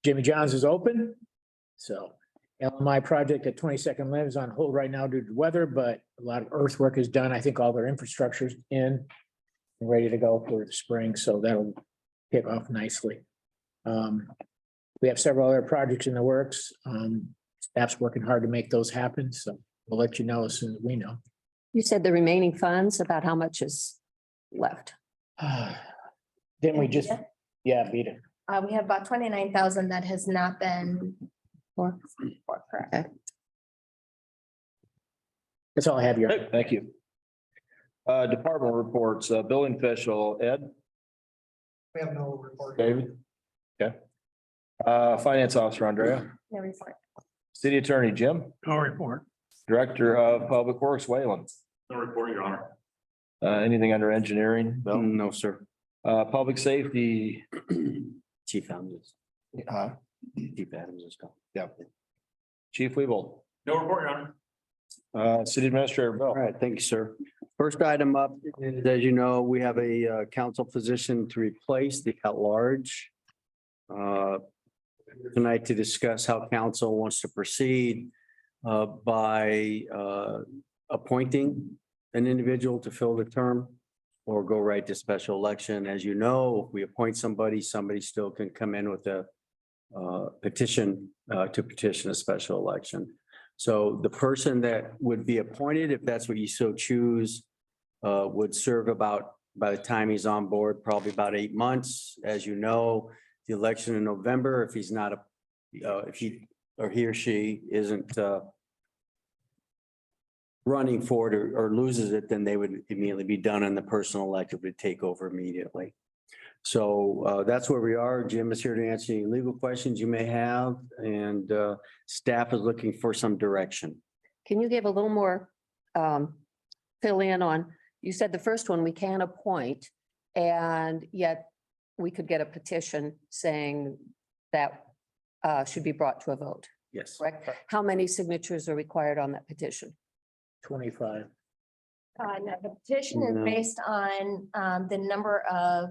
Jimmy John's is open. So LMI project at 22nd Live is on hold right now due to weather, but a lot of earthwork is done. I think all their infrastructure's in and ready to go for the spring. So that'll kick off nicely. We have several other projects in the works. Staff's working hard to make those happen. So we'll let you know as soon as we know. You said the remaining funds, about how much is left? Didn't we just, yeah, beat it. We have about 29,000 that has not been Or correct. okay. That's all I have here. Okay, thank you. Department reports, building official, Ed, We have no report. David. Okay. Finance officer, Andrea, No report. city attorney, Jim, No report. director of public works, Wayland. No report, Your Honor. Anything under engineering, Bill? No, sir. Public safety, Chief Adams. Chief Adams is gone. yeah. Chief Weeble, No report, Your Honor. city administrator, Bill. All right, thank you, sir. First item up is, as you know, we have a council position to replace the at-large. Tonight to discuss how council wants to proceed by appointing an individual to fill the term or go right to special election. As you know, if we appoint somebody, somebody still can come in with a petition to petition a special election. So the person that would be appointed, if that's what you so choose, would serve about, by the time he's on board, probably about 8 months. As you know, the election in November, if he's not, if he or she isn't running for it or loses it, then they would immediately be done and the person elected would take over immediately. So that's where we are. Jim is here to answer any legal questions you may have, and staff is looking for some direction. Can you give a little more fill in on, you said the first one we can appoint, and yet we could get a petition saying that should be brought to a vote, Yes. correct? How many signatures are required on that petition? 25. No, the petition is No. based on the number of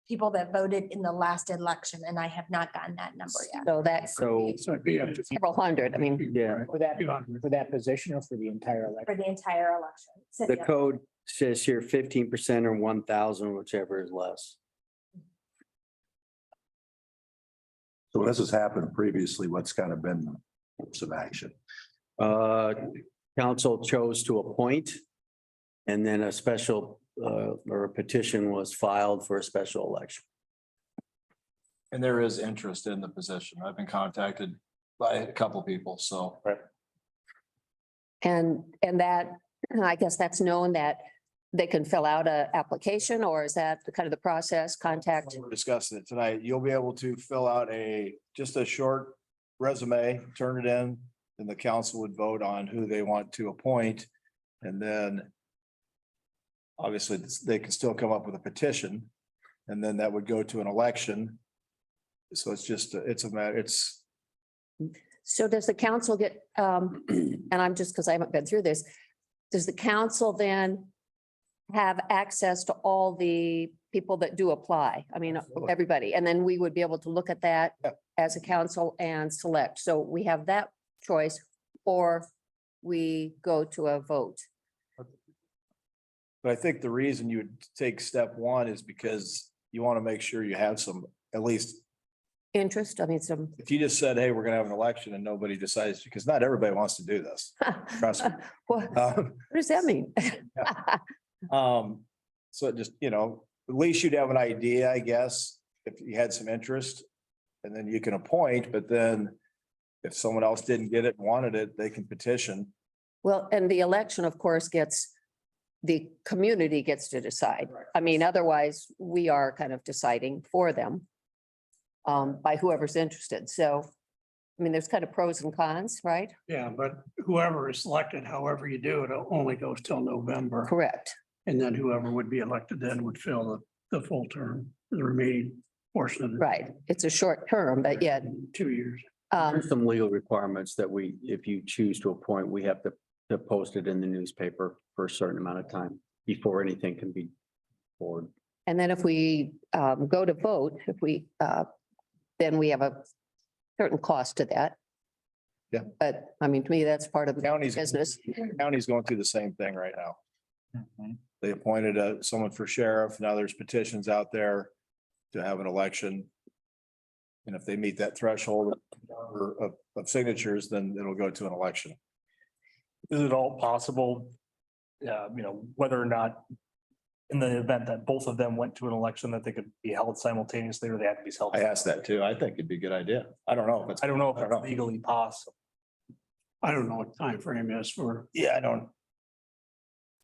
people that voted in the last election, and I have not gotten that number yet. So that's So, So it'd be up to several hundred. I mean, yeah, For that position or for the entire For election? the entire election. City the code says here 15% or 1,000, whichever is less. So this has happened previously. What's kind of been some action? Council chose to appoint, and then a special or a petition was filed for a special election. And there is interest in the position. I've been contacted by a couple people, so. and that, I guess that's known that they can fill out a application, or is that the kind of the process, contact? We're discussing it tonight. You'll be able to fill out just a short resume, turn it in, and the council would vote on who they want to appoint. And then obviously they can still come up with a petition, and then that would go to an election. So it's just, it's a matter, it's, So does the council get, and I'm just, because I haven't been through this, does the council then have access to all the people that do apply? I mean, everybody, and then we would be able to look at that Yeah. as a council and select. So we have that choice, or we go to a vote. but I think the reason you would take step one is because you want to make sure you have some, at least, Interest, I mean, some. if you just said, hey, we're gonna have an election and nobody decides, because not everybody wants to do this. Trust me. What Um, does that mean? So just, at least you'd have an idea, I guess, if you had some interest. And then you can appoint, but then if someone else didn't get it, and wanted it, they can petition. Well, and the election, of course, the community gets to decide. I mean, otherwise, we are kind of deciding for them by whoever's interested. So, I mean, there's kind of pros and cons, right? Yeah, but whoever is selected, however you do it, it only goes till November. Correct. And then whoever would be elected then would fill the full term, the remaining portion of the Right. It's a short term, but yet, 2 years. There's some legal requirements that if you choose to appoint, we have to post it in the newspaper for a certain amount of time before anything can be forwarded. and then if we go to vote, if we then we have a certain cost to that. Yeah. But I mean, to me, that's part of the County's, business. county's going through the same thing right now. They appointed someone for sheriff. Now there's petitions out there to have an election. And if they meet that threshold of signatures, then it'll go to an election. Is it all possible? Whether or not in the event that both of them went to an election, that they could be held simultaneously or they have to be held? I asked that too. I think it'd be a good idea. I don't know if it's. I don't know if I don't know. it's legally possible. I don't know what the time frame is for Yeah, I don't.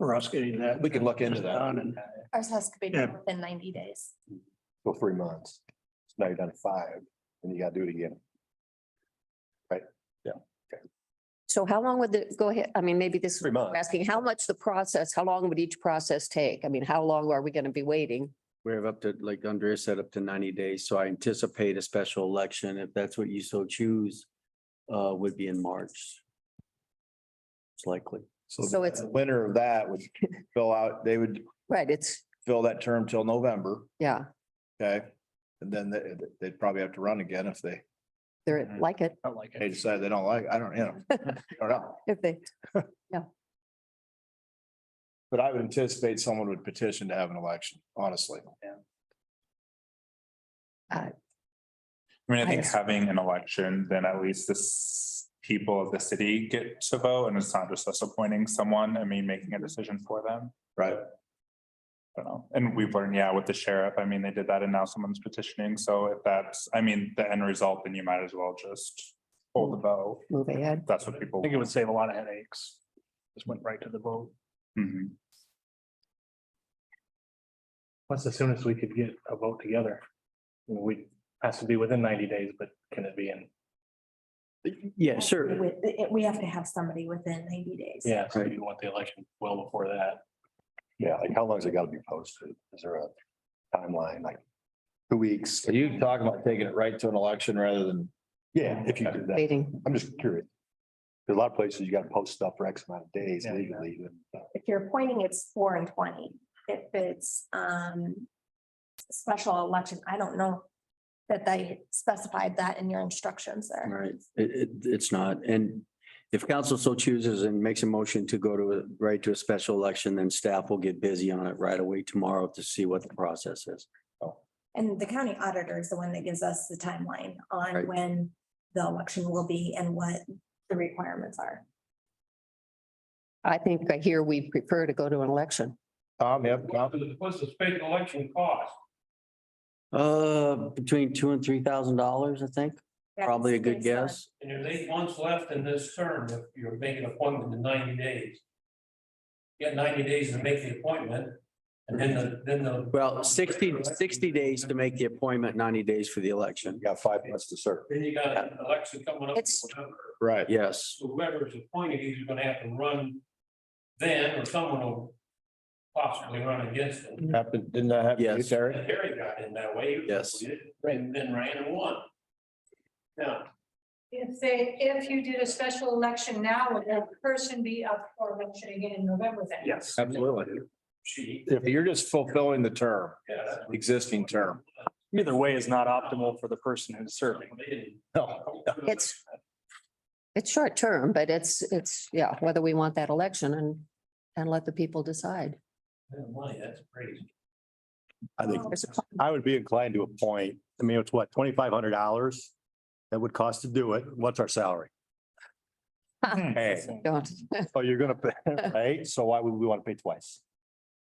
us getting that. We could look into that. done and Ours has to be Yeah. done within 90 days. Go 3 months. So now you're done at 5, and you gotta do it again. So how long would the, go ahead, I mean, maybe this is 3 months. asking how much the process, how long would each process take? I mean, how long are we going to be waiting? We have up to, like Andrea said, up to 90 days. So I anticipate a special election, if that's what you so choose, would be in March. It's likely. So So it's- the winner of that would fill out, they would Right, it's, fill that term till November, yeah, okay? And then they'd probably have to run again if they they're like it, I like they it. decide they don't like, I don't know. if they, But I would anticipate someone would petition to have an election, honestly. I mean, I think Yes. having an election, then at least this people of the city get to vote and it's not just us appointing someone, I mean, making a decision for them. Right. I don't know. And we've learned, yeah, with the sheriff, I mean, they did that and now someone's petitioning. So if that's, I mean, the end result, then you might as well just hold the vote. move ahead. That's what I people. think it would save a lot of headaches. Just went right to the vote. Mhm. What's the soonest we could get a vote together? We, has to be within 90 days, but can it be in? Yeah, sure. We have to have somebody within 90 days. Yeah, so you want the election well before that. Yeah, like how long has it gotta be posted? Is there a timeline, like 2 weeks? So you talking about taking it right to an election rather than, Yeah, if you do that. Waiting. I'm just curious. There's a lot of places you gotta post stuff for X amount of days Yeah. legally. If you're appointing, it's 4 and 20. If it's special election, I don't know that they specified that in your instructions there. Right, it's not, and if council so chooses and makes a motion to go to a special election, then staff will get busy on it right away tomorrow to see what the process is. And the county auditor is the one that gives us the timeline on Right. when the election will be and what the requirements are. I think here we prefer to go to an election. Tom, yep. What's the special election cost? Between $2,000 and $3,000, I think, probably a good guess. And there's 8 months left in this term if you're making an appointment in 90 days. You got 90 days to make the appointment and then the. Well, 60 days to make the appointment, 90 days for the election. You got 5 months to serve. Then you got an election coming up. in It's- November. Right. Yes, So whoever's appointed, he's gonna have to run then, or someone will possibly run against him. Happened, didn't that happen to you, Yes. Terry? Terry got in that way. Yes. And then ran and won. Now, If you did a special election now, would that person be up for election again in November then? Yes. Absolutely. she, If you're just fulfilling the term, yeah, that's. existing term. Either way is not optimal for the person who's serving. No. It's short term, but it's, yeah, whether we want that election and let the people decide. Money, that's crazy. I think There's a- I would be inclined to appoint, I mean, it's what, $2,500? That would cost to do it. What's our salary? Hey, Don't. oh, you're gonna pay, right? So why would we want to pay twice?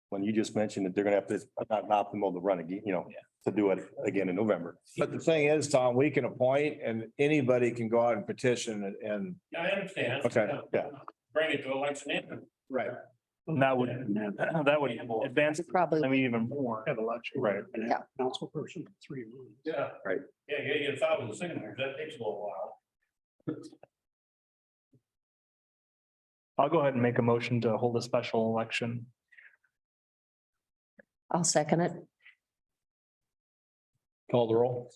When you just mentioned that they're gonna have to, not optimal to run again, to do it again in November. But the thing is, Tom, we can appoint and anybody can go out and petition and. Yeah, I understand. Okay, yeah. Bring it to election in. Right. And that would advance it, Probably. I mean, even more. have election. Right. And Yeah. have council person for 3 months. Yeah. Right. Yeah, you get 1,000 signatures, that takes a little while. I'll go ahead and make a motion to hold a special election. I'll second it. Call the roll.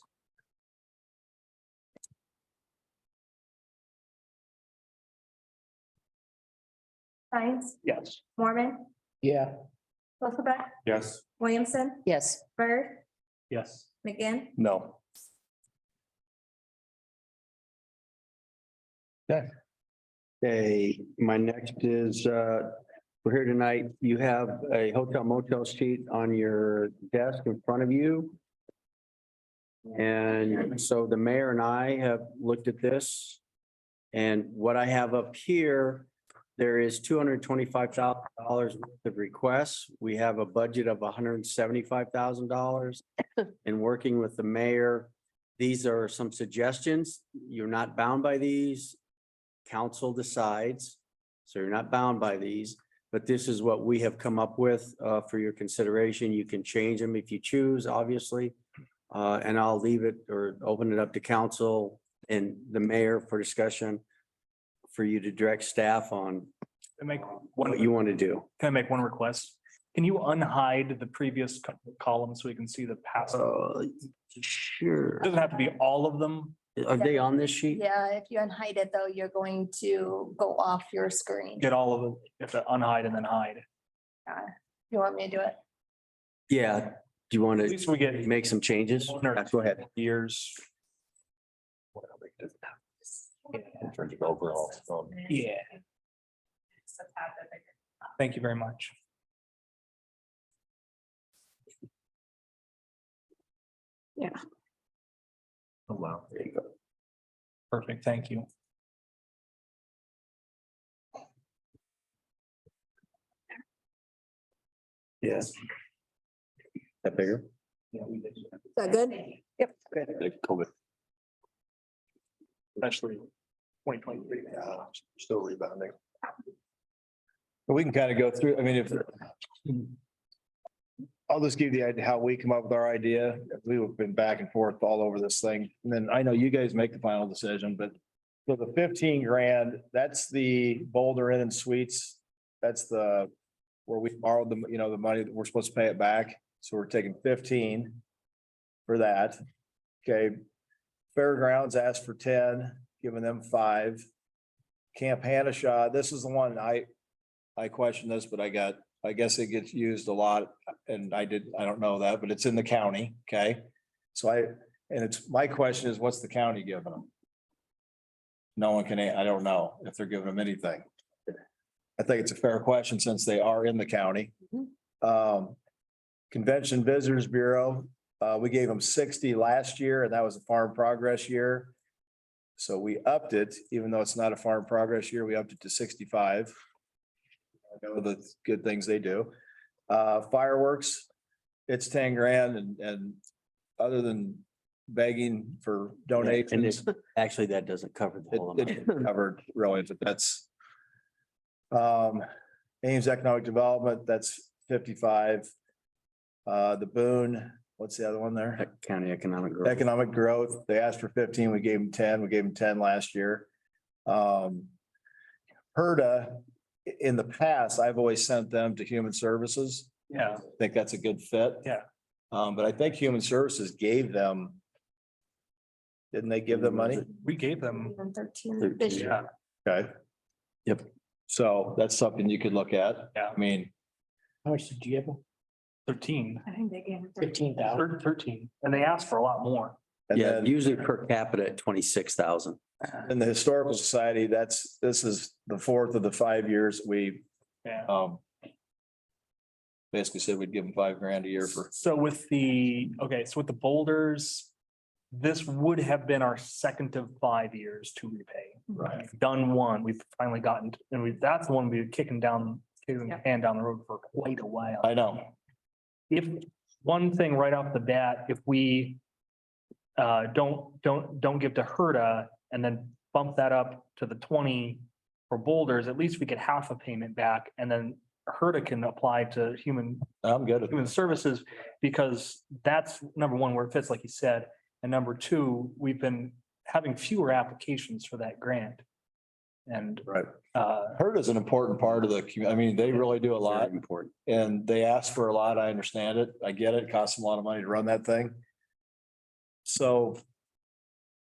Science, Yes. Mormon, Yeah. Elizabeth, Yes. Williamson, Yes, Bird, Yes. McGinn, No. Okay, my next is, we're here tonight. You have a hotel motel sheet on your desk in front of you. And so the mayor and I have looked at this. And what I have up here, there is $225,000 worth of requests. We have a budget of $175,000. And working with the mayor, these are some suggestions. You're not bound by these. Council decides, so you're not bound by these. But this is what we have come up with for your consideration. You can change them if you choose, obviously. And I'll leave it or open it up to council and the mayor for discussion for you to direct staff on what you want to do. Can I make one request? Can you unhide the previous column so we can see the past? Sure. Doesn't have to be all of them. Are they on this sheet? Yeah, if you unhide it though, you're going to go off your screen. Get all of them. You have to unhide and then hide. You want me to do it? Yeah. Do you want At to least we get make some changes? Go ahead. years. In terms of overall. Yeah. Thank you very much. Oh, wow, there you go. Perfect. Thank you. Yes. That bigger? Yeah, we did. Is that good? Yep, good. COVID, Especially 2023. still rebounding. But we can kind of go through, I mean, if. I'll just give you the idea how we come up with our idea. We've been back and forth all over this thing. And then I know you guys make the final decision, but. For the 15 grand, that's the Boulder Inn and Suites. That's the, where we borrowed the, the money that we're supposed to pay it back. So we're taking 15 for that. Okay. Fairgrounds asked for 10, giving them 5. Camp Hanashaw, this is the one I questioned this, but I guess it gets used a lot and I don't know that, but it's in the county. Okay. So my question is, what's the county giving them? No one can, I don't know if they're giving them anything. I think it's a fair question since they are in the county. Convention Visitors Bureau, we gave them 60 last year and that was a farm progress year. So we upped it, even though it's not a farm progress year, we upped it to 65. I know the good things they do. Fireworks, it's 10 grand and other than begging for donations. And actually, that doesn't cover the whole It amount. covered really, but that's. Ames Economic Development, that's 55. The Boone, what's the other one there? County economic growth. Economic growth, they asked for 15, we gave them 10, we gave them 10 last year. HERDA, in the past, I've always sent them to Human Services. Yeah. I think that's a good fit. Yeah. But I think Human Services gave them. Didn't they give them money? We gave them. 13 this year. Yeah. Okay. Yep. So that's something you could look at. Yeah. I mean, How much did you give them? 13. I think they gave it 15,000. 13. And they asked for a lot more. and Yeah, then usually per capita at 26,000. in the Historical Society, this is the 4th of the 5 years we, Yeah. basically said we'd give them 5 grand a year for. So with the boulders, this would have been our second of 5 years to repay. Right. We've done one, we've finally gotten, and that's the one we were kicking the can down the road for quite a while. I know. If one thing right off the bat, if we don't give to HERDA and then bump that up to the 20 for boulders, at least we get half a payment back and then HERDA can apply to human I'm good. services because that's number one where it fits, like you said. And number two, we've been having fewer applications for that grant. And Right. HERD is an important part of the, I mean, they really do a lot Very important. and they ask for a lot. I understand it. I get it. It costs them a lot of money to run that thing. So.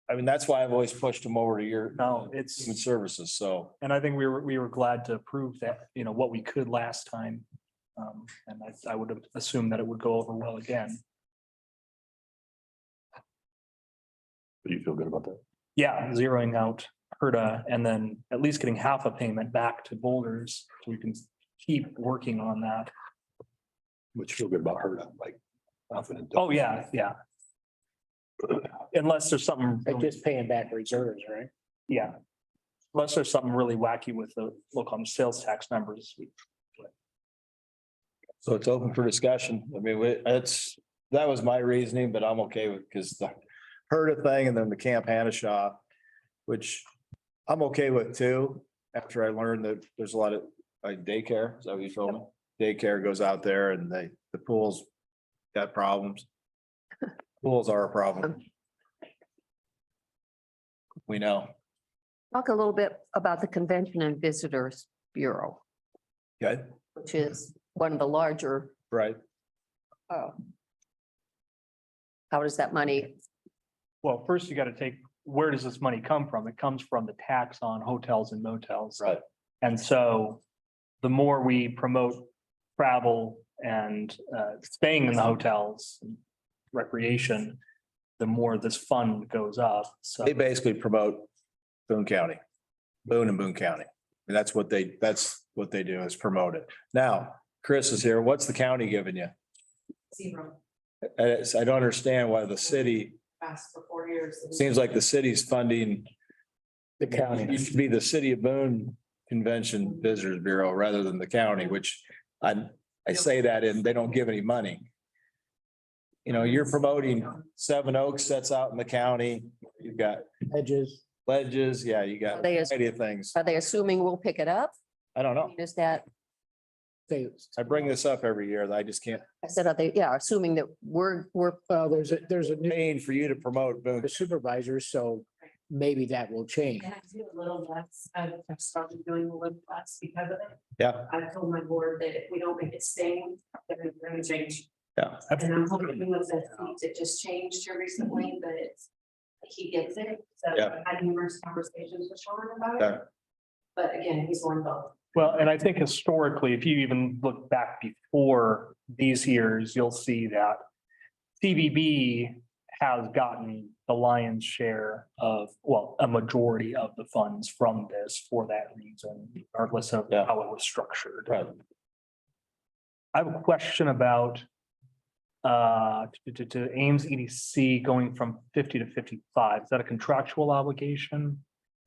I mean, that's why I've always pushed them over to your. no, it's, Human Services, so. and I think we were glad to prove that, what we could last time. And I would have assumed that it would go over well again. Do you feel good about that? Yeah, zeroing out Herda and then at least getting half a payment back to Boulders, so we can keep working on that. Which feel good about her, like. confident. Oh, yeah, yeah. Unless there's something, They're just paying back reserves, right? yeah. Unless there's something really wacky with the local sales tax numbers. So it's open for discussion. I mean, that was my reasoning, but I'm okay with, because the Herda thing and then the Camp Hanashaw, which I'm okay with too, after I learned that there's a lot of like daycare, is that what you told me? Daycare goes out there and the pools got problems. Pools are a problem. We know. Talk a little bit about the Convention and Visitors Bureau, Okay, which is one of the larger, right. how does that money? Well, first you gotta take, where does this money come from? It comes from the tax on hotels and motels. Right. And so the more we promote travel and staying in the hotels, recreation, the more this fund goes up. So They basically promote Boone County, Boone and Boone County. And that's what they do is promote it. Now, Chris is here. What's the county giving you? Zero. I don't understand why the city, Past for 4 years. seems like the city's funding. The county. It should be the City of Boone Convention Visitors Bureau rather than the county, which I say that and they don't give any money. You know, you're promoting Seven Oaks that's out in the county. You've got Edges. Ledges. Yeah, you got a They- variety of things. Are they assuming we'll pick it up? I don't know. Is that, I bring this up every year. That I just can't. I said, are they, yeah, assuming that we're, Well, there's a new Paying for you to promote Boone. supervisor, so maybe that will change. And I do a little less, I've started doing a little less because of it. Yeah, I've told my board that if we don't make it staying, then we're gonna change. yeah. And I'm hoping with the seats, it just changed here recently, but he gets it. So Yeah. I had numerous conversations with Sean about Yeah. it. But again, he's won both. well, and I think historically, if you even look back before these years, you'll see that CBB has gotten the lion's share of, well, a majority of the funds from this for that reason, regardless of Yeah. how it was structured. Right. I have a question about to Ames EDC going from 50 to 55. Is that a contractual obligation?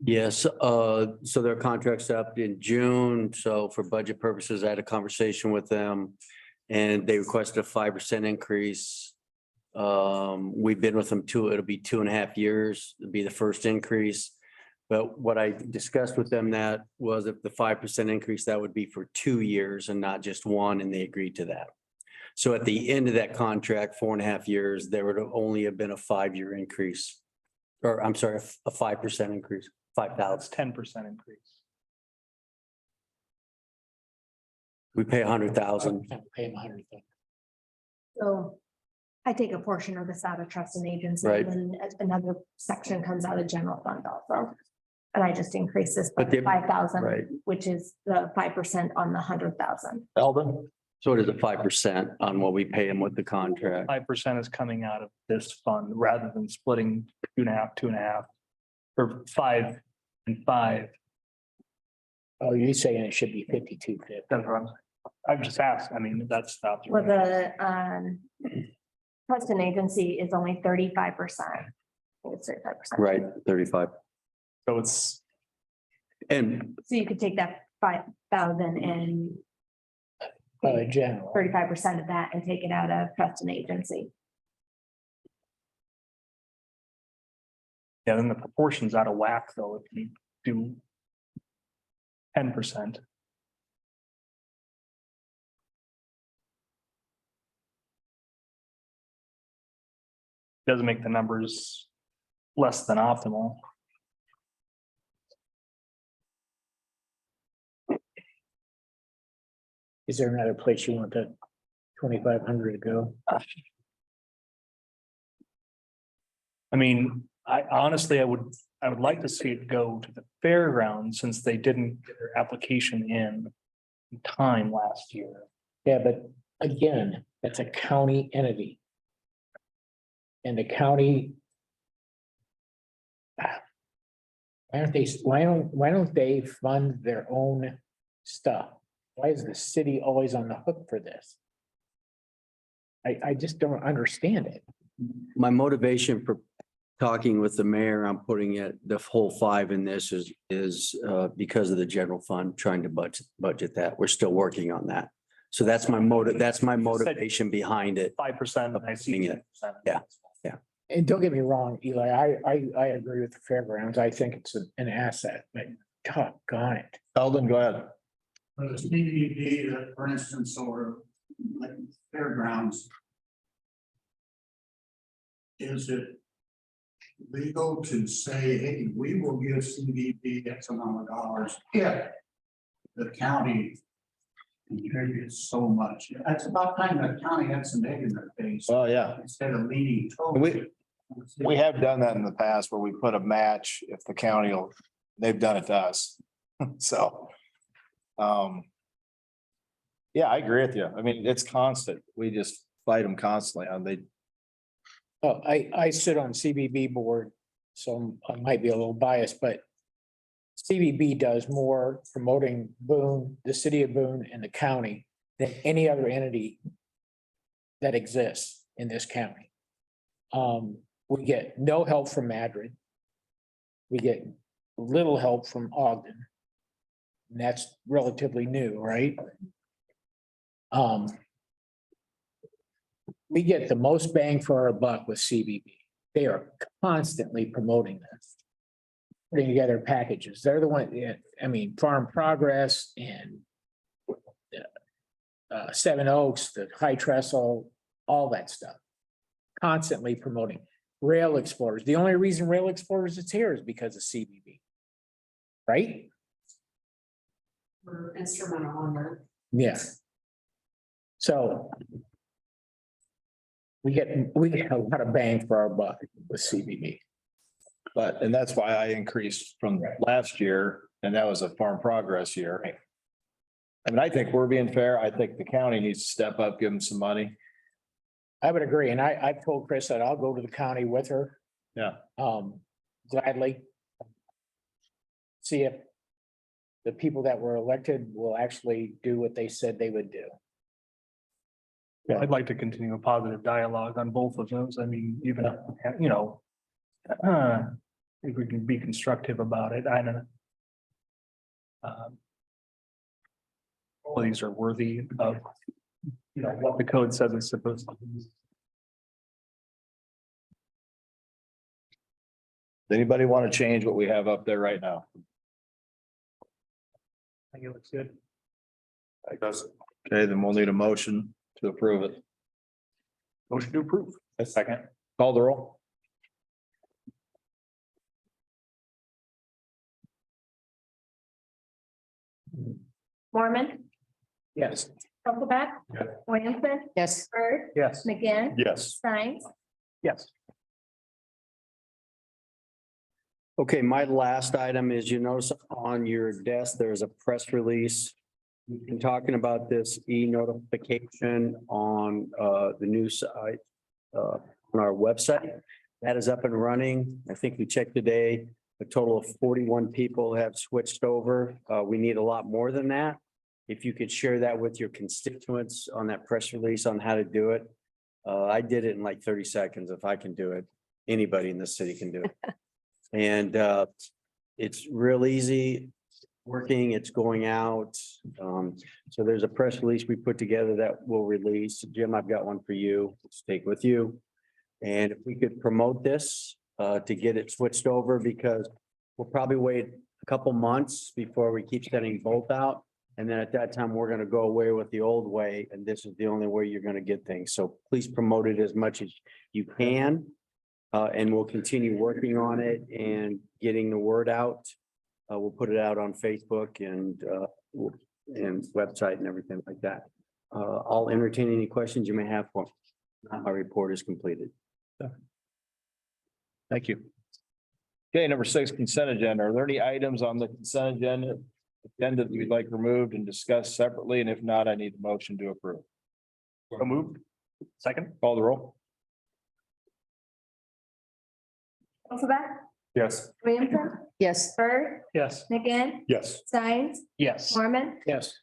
Yes, so their contract's up in June, so for budget purposes, I had a conversation with them. And they requested a 5% increase. We've been with them it'll be 2.5 years, it'll be the first increase. But what I discussed with them that was if the 5% increase, that would be for 2 years and not just one, and they agreed to that. So at the end of that contract, 4.5 years, there would have only have been a 5-year increase. Or I'm sorry, a 5% increase, 5,000. That's 10% increase. We pay 100,000. Pay them 100,000. So I take a portion of this out of trust and agency, Right. and then another section comes out of general fund also. And I just increase this by But the- 5,000, Right, which is the 5% on the 100,000. Eldon? so it is a 5% on what we pay them with the contract. 5% is coming out of this fund rather than splitting 2.5, 2.5. Or 5 and 5. Oh, you're saying it should be 52.50. That's what I'm just asking. I mean, that's the Well, observation. the trust and agency is only 35%. It's 35%. Right, 35. So it's, And So you could take that 5,000 and General. 35% of that and take it out of trust and agency. yeah, then the proportion's out of whack though, if you do 10%. Doesn't make the numbers less than optimal. Is there another place you want that 2,500 to go? I mean, I honestly, I would like to see it go to the fairgrounds since they didn't get their application in time last year. Yeah, but again, that's a county entity. And the county. why don't they fund their own stuff? Why is the city always on the hook for this? I just don't understand it. My motivation for talking with the mayor, I'm putting it, the whole 5 in this is because of the general fund, trying to budget that. We're still working on that. So that's my motivation behind it. 5%. I see. It. Yeah. And don't get me wrong, Eli, I agree with the fairgrounds. I think it's an asset, but doggone it. Eldon, go ahead. For the CBD, for instance, or like fairgrounds. Is it legal to say, hey, we will give CBD X amount of dollars if the county contributes so much? That's about time the county had some egg in their face Oh, yeah. instead of leaning totally. We have done that in the past where we put a match if the county will, they've done it to us. So. Yeah, I agree with you. I mean, it's constant. We just fight them constantly and they, Oh, I sit on CBB board, so I might be a little biased, but CBB does more promoting Boone, the city of Boone and the county than any other entity that exists in this county. We get no help from Madrid. We get little help from Ogden. And that's relatively new, right? We get the most bang for our buck with CBB. They are constantly promoting this. Putting together packages. They're the one, I mean, Farm Progress and Seven Oaks, the High Trestle, all that stuff. Constantly promoting Rail Explorers. The only reason Rail Explorers is here is because of CBB. Right? We're instrumental on that. Yeah. So we get a lot of bang for our buck with CBB. and that's why I increased from last year and that was a Farm Progress year. I mean, I think we're being fair. I think the county needs to step up, give them some money. I would agree. And I told Chris that I'll go to the county with her. Yeah. Gladly. See if the people that were elected will actually do what they said they would do. I'd like to continue a positive dialogue on both of those. I mean, even, you know, if we can be constructive about it, I don't know. All of these are worthy of, you know, what the code says it's supposed to be. Does anybody want to change what we have up there right now? I think it looks good. I guess. Okay, then we'll need a motion to approve it. Motion to approve. A second. Call the roll. Mormon, Yes. Elizabeth, Yes. Williamson, Yes. Bird, Yes. McGinn, Yes. Steins. Yes. Okay, my last item is, you notice on your desk, there's a press release. We've been talking about this e-notification on the new site on our website. That is up and running. I think we checked today. A total of 41 people have switched over. We need a lot more than that. If you could share that with your constituents on that press release on how to do it. I did it in like 30 seconds. If I can do it, anybody in the city can do it. And it's real easy working, it's going out. So there's a press release we put together that we'll release. Jim, I've got one for you, let's take with you. And if we could promote this to get it switched over, because we'll probably wait a couple months before we keep sending both out. And then at that time, we're gonna go away with the old way, and this is the only way you're gonna get things. So please promote it as much as you can. And we'll continue working on it and getting the word out. We'll put it out on Facebook and website and everything like that. I'll entertain any questions you may have for me. My report is completed. Thank you. Okay, number 6, consent agenda. Are there any items on the consent agenda that you'd like removed and discussed separately? And if not, I need a motion to approve. So moved. Second. Call the roll. Elizabeth, Yes. Williamson, Yes. Bird, Yes. McGinn, Yes. Stein, Yes. Mormon, Yes.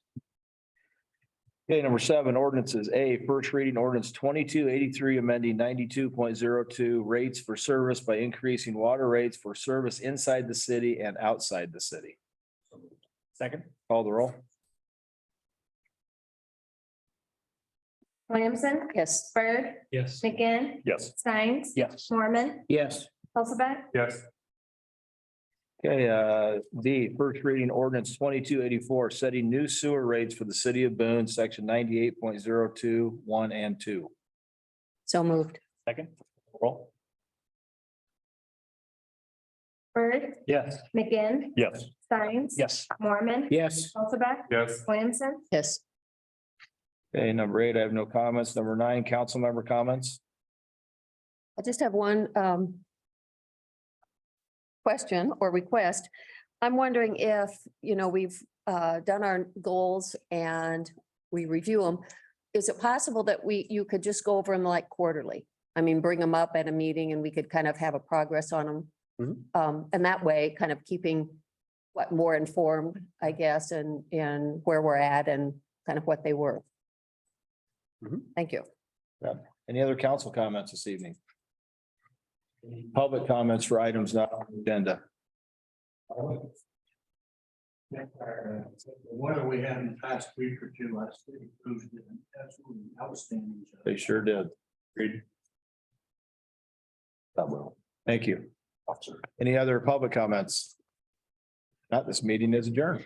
Okay, number 7, ordinances. A, first reading ordinance 2283, amending 92.02 rates for service by increasing water rates for service inside the city and outside the city. Second. Call the roll. Williamson, Yes. Bird, Yes. McGinn, Yes. Stein, Yes. Mormon, Yes. Hulseth, Yes. Okay, D, first reading ordinance 2284, setting new sewer rates for the city of Boone, section 98.02, 1 and 2. So moved. Second. Roll. Bird, Yes. McGinn, Yes. Stein. Yes. Mormon, Yes. Hulseth, Yes. Williamson, Yes. Okay, number 8, I have no comments. Number 9, council member comments. I just have one question or request. I'm wondering if, we've done our goals and we review them. Is it possible that you could just go over them like quarterly? I mean, bring them up at a meeting and we could kind of have a progress on them. And that way, kind of keeping more informed, I guess, and where we're at and kind of what they were. Thank you. Any other council comments this evening? Public comments for items not on the agenda. What do we had in the past week or two, I think, proved it absolutely outstanding. job. They sure did. Thank you. Any other public comments? Not, this meeting is adjourned.